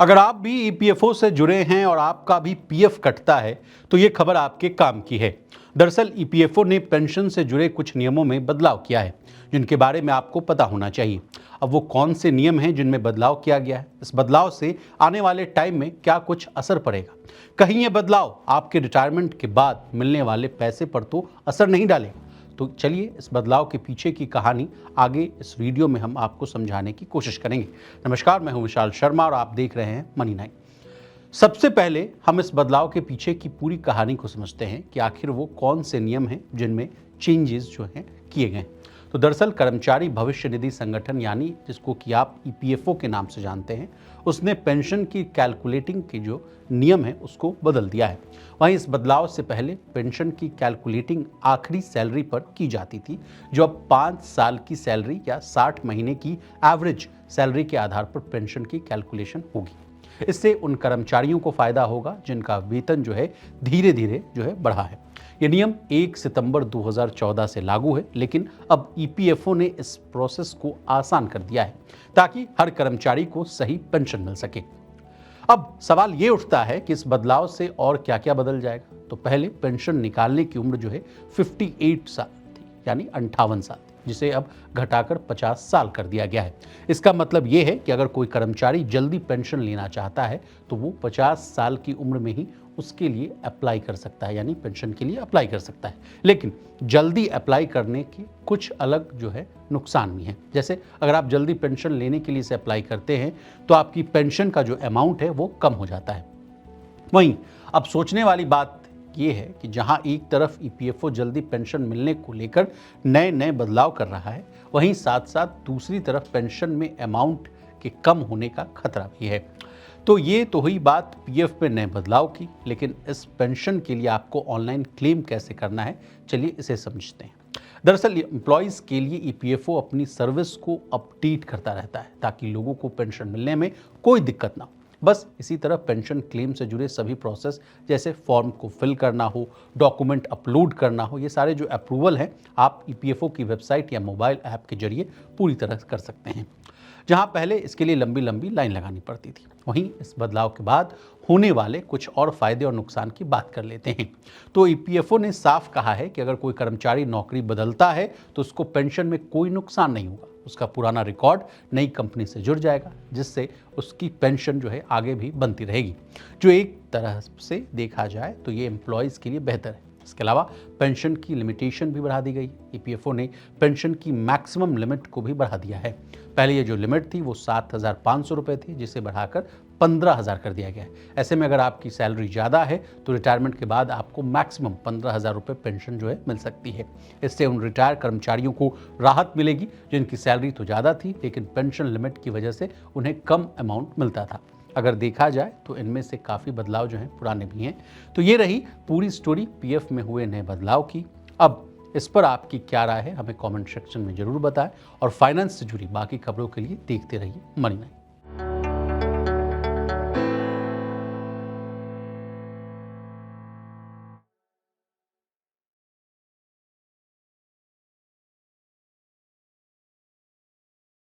अगर आप भी ईपीएफओ से जुड़े हैं और आपका भी पीएफ कटता है तो ये खबर आपके काम की है। दरअसल ईपीएफओ ने पेंशन से जुड़े कुछ नियमों में बदलाव किया है, जिनके बारे में आपको पता होना चाहिए। अब वो कौन से नियम हैं जिनमें बदलाव किया गया है, इस बदलाव से आने वाले टाइम में क्या कुछ असर पड़ेगा, कहीं ये बदलाव आपके रिटायरमेंट के बाद मिलने वाले पैसे पर तो असर नहीं डालेगा। तो चलिए इस बदलाव के पीछे की कहानी आगे इस वीडियो में हम आपको समझाने की कोशिश करेंगे। नमस्कार, मैं हूं विशाल शर्मा और आप देख रहे हैं मनी 9। सबसे पहले हम इस बदलाव के पीछे की पूरी कहानी को समझते हैं कि आखिर वो कौन से नियम हैं जिनमें चेंजेस जो हैं किए गए। तो दरअसल कर्मचारी भविष्य निधि संगठन यानी जिसको कि आप ईपीएफओ के नाम से जानते हैं, उसने पेंशन की कैलकुलेटिंग के जो नियम है उसको बदल दिया है। वहीं इस बदलाव से पहले पेंशन की कैलकुलेटिंग आखिरी सैलरी पर की जाती थी, जो अब 5 साल की सैलरी या 60 महीने की एवरेज सैलरी के आधार पर पेंशन की कैलकुलेशन होगी। इससे उन कर्मचारियों को फायदा होगा जिनका वेतन जो है धीरे धीरे जो है बढ़ा है। ये नियम 1 सितंबर 2014 से लागू है, लेकिन अब ईपीएफओ ने इस प्रोसेस को आसान कर दिया है ताकि हर कर्मचारी को सही पेंशन मिल सके। अब सवाल ये उठता है कि इस बदलाव से और क्या क्या बदल जाएगा। तो पहले पेंशन निकालने की उम्र जो है 58 साल थी, यानी 58 साल, जिसे अब घटाकर 50 साल कर दिया गया है। इसका मतलब ये है कि अगर कोई कर्मचारी जल्दी पेंशन लेना चाहता है तो वो 50 साल की उम्र में ही उसके लिए अप्लाई कर सकता है, यानी पेंशन के लिए अप्लाई कर सकता है। लेकिन जल्दी अप्लाई करने के कुछ अलग जो है नुकसान भी हैं। जैसे अगर आप जल्दी पेंशन लेने के लिए इसे अप्लाई करते हैं तो आपकी पेंशन का जो अमाउंट है वो कम हो जाता है। वहीं अब सोचने वाली बात ये है कि जहां एक तरफ ईपीएफओ जल्दी पेंशन मिलने को लेकर नए नए बदलाव कर रहा है, वहीं साथ साथ दूसरी तरफ पेंशन में अमाउंट के कम होने का खतरा भी है। तो ये तो हुई बात पीएफ में नए बदलाव की, लेकिन इस पेंशन के लिए आपको ऑनलाइन क्लेम कैसे करना है, चलिए इसे समझते हैं। दरअसल एम्प्लॉयज़ के लिए ईपीएफओ अपनी सर्विस को अपडेट करता रहता है ताकि लोगों को पेंशन मिलने में कोई दिक्कत ना हो। बस इसी तरह पेंशन क्लेम से जुड़े सभी प्रोसेस, जैसे फॉर्म को फिल करना हो, डॉक्यूमेंट अपलोड करना हो, ये सारे जो अप्रूवल हैं आप ईपीएफओ की वेबसाइट या मोबाइल ऐप के जरिए पूरी तरह कर सकते हैं, जहां पहले इसके लिए लंबी लंबी लाइन लगानी पड़ती थी। वहीं इस बदलाव के बाद होने वाले कुछ और फायदे और नुकसान की बात कर लेते हैं। तो ईपीएफओ ने साफ कहा है कि अगर कोई कर्मचारी नौकरी बदलता है तो उसको पेंशन में कोई नुकसान नहीं होगा। उसका पुराना रिकॉर्ड नई कंपनी से जुड़ जाएगा, जिससे उसकी पेंशन जो है आगे भी बनती रहेगी, जो एक तरह से देखा जाए तो ये एम्प्लॉयज़ के लिए बेहतर है। इसके अलावा पेंशन की लिमिटेशन भी बढ़ा दी गई। ईपीएफओ ने पेंशन की मैक्सिमम लिमिट को भी बढ़ा दिया है। पहले ये जो लिमिट थी वो 7,500 रुपये थी, जिसे बढ़ाकर 15,000 कर दिया गया है। ऐसे में अगर आपकी सैलरी ज़्यादा है तो रिटायरमेंट के बाद आपको मैक्सिमम 15,000 रुपये पेंशन जो है मिल सकती है। इससे उन रिटायर कर्मचारियों को राहत मिलेगी जिनकी सैलरी तो ज़्यादा थी, लेकिन पेंशन लिमिट की वजह से उन्हें कम अमाउंट मिलता था। अगर देखा जाए तो इनमें से काफ़ी बदलाव जो हैं पुराने भी हैं। तो ये रही पूरी स्टोरी पीएफ में हुए नए बदलाव की। अब इस पर आपकी क्या राय है, हमें कमेंट सेक्शन में ज़रूर बताएं और फाइनेंस से जुड़ी बाकी खबरों के लिए देखते रहिए मनी 9।